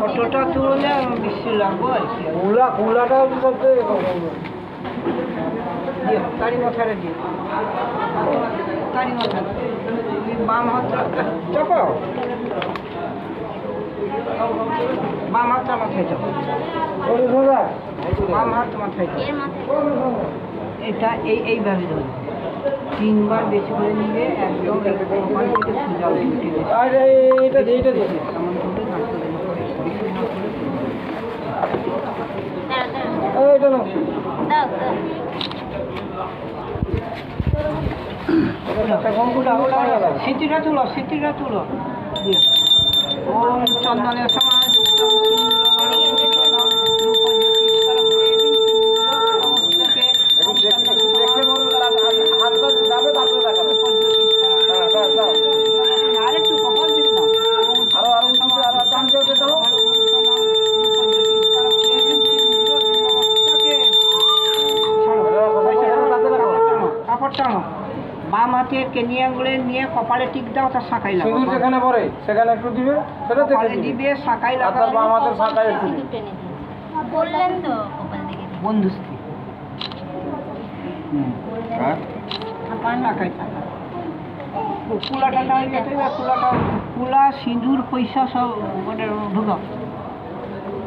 ফটোটা তুললে বেশি লাগবো আর কি। কুলাটা সবচেয়ে গাড়ি মাথারে দিয়ে গাড়ি মাথা বাম হাত চাপাও, বাম হাতটা মাথায় চাপাও, বাম হাত মাথায় চাপাও। এটা এইভাবে ধরো, তিনবার বেশি করে নিবে, একদম ওখান থেকে সোজা উঠে গেছে। আর এইটা দিয়েছি এমন করে নাড়তে দেবে। এইটা না স্মৃতিটা তুলো, স্মৃতিটা তুলো। ওম চন্দনের সমাজ আরেকটু কপাল দিল না, কাপড় টানো, বাম হাতে কেনি আঙুলে নিয়ে কপালে টিক দাও, তার শাঁখাই লাগাও। সিঁদুর যেখানে পড়ে সেখানে একটু দিবে, সেটা কপালে থেকে দিবে, শাঁখাই আর তার লাগাও। বাম হাতের শাঁখায় একটু দিবে। বললেন তো কপাল দিকে বন্ধুস্তি শাঁখাই শাঁখা কুলাটা কুলাটা কুলা সিঁদুর পয়সা সব ওটা ঢুকাও।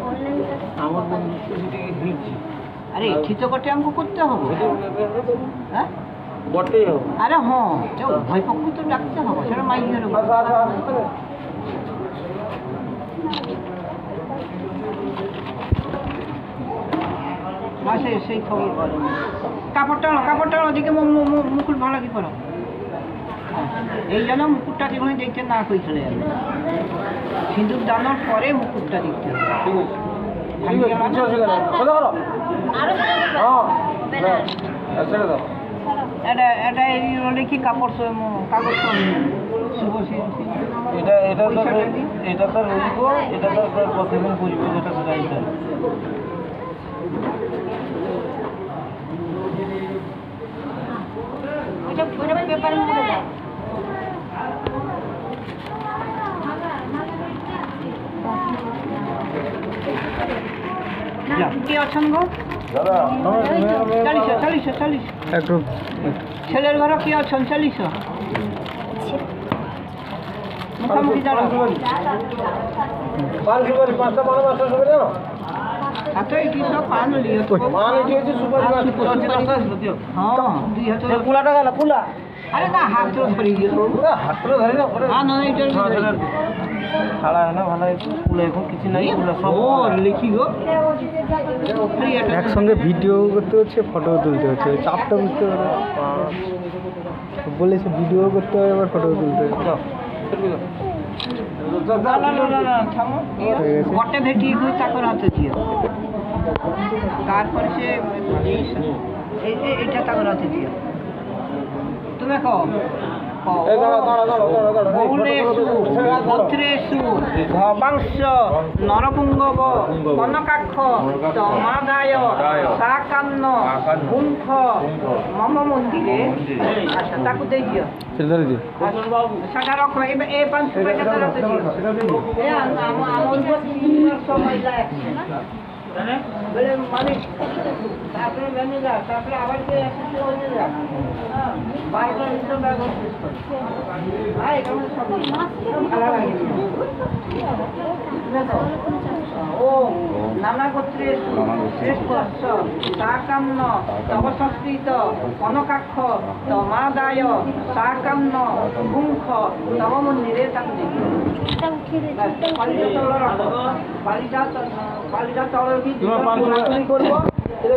বললেন তো আমার বন্ধুকে দিচ্ছি আরে ঠিতো করতে আমাকে করতে হবে, হ্যাঁ? বটেই হবে। আরে হ্যাঁ, ভয় পক্ষ তো ডাকতে হবে, সেটা মাইকের উপর। মাসে সেই খবর বলো। কাপড় টানো দিকে মুকুট ভালো কি করো। এই জন্য মুকুটটা যেখানে দেখতে না কই চলে যাবে, সিঁদুর দানোর পরে মুকুটটা দেখতে হবে। ঠিক আছে, ঠিক আছে, কিছু অসুবিধা নেই। সোজা করো। আরো হ্যাঁ, ছেড়ে দাও। এটা লিখি কাপড় কাগজ শুভ এটা তো রইব, এটা তো প্রতিদিন বুঝবো, যেটা সেটা এইটা। ওটা পেপারে মুড়ে দাও। কি আছেন গো? দাদা চালিশ ছেলের ঘরে কি আছেন? 40 মুখামুখি দাঁড়াও। পাঁচটা পানো, পাঁচটা সুপারি দাও। এত এটি সব পান লিও তো। পান এটি হচ্ছে সুপারি গাছ। হ্যাঁ, 2000 কুলাটা গেল, কুলা। আরে না, হাত ধরে গেল। হাতটা ধরে না, করে। না এটার ভিতরে খাড়া হয় না, ভালো হয়েছে। কুলা এখন কিছু নাই, কুলা সব। লিখি গো। একসঙ্গে ভিডিও করতে হচ্ছে, ফটো তুলতে হচ্ছে, চাপটা বুঝতে পারে। বলেছে ভিডিও করতে হবে, আবার ফটো তুলতে হবে। না থামো। গটে ভেটিয়ে গিয়ে চাকর হাতে দিও, তারপরে সে এইটা চাকর হাতে দিও। তুমি কও ভদ্রেশু ভবাংশ নরপুঙ্গব কনকাক্ষ তমাদায় সাকান্ন গুণ্ঠ মম মন্দিরে। আচ্ছা, তাকে দিয়ে দিও। সেটা রকম এই 500 টাকা রাখতে দিও। আমার সময় যায় বলে মালিক, তারপরে ম্যানেজার, তারপরে আবার কে বারবার ও নানা গোত্রের শ্রেষ্ঠ সাকান্ন তব সংস্কৃত কনকাক্ষ তমাদায় সাকান্ন গুঙ্খ তব মন্দিরে। তাকে বালিটা তল করবো,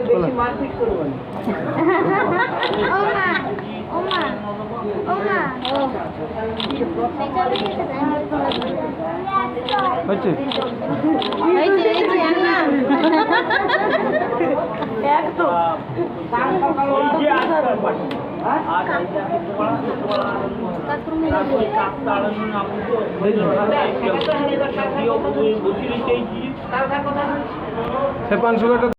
বেশি মারপিট করবো না। সে 500 টাকা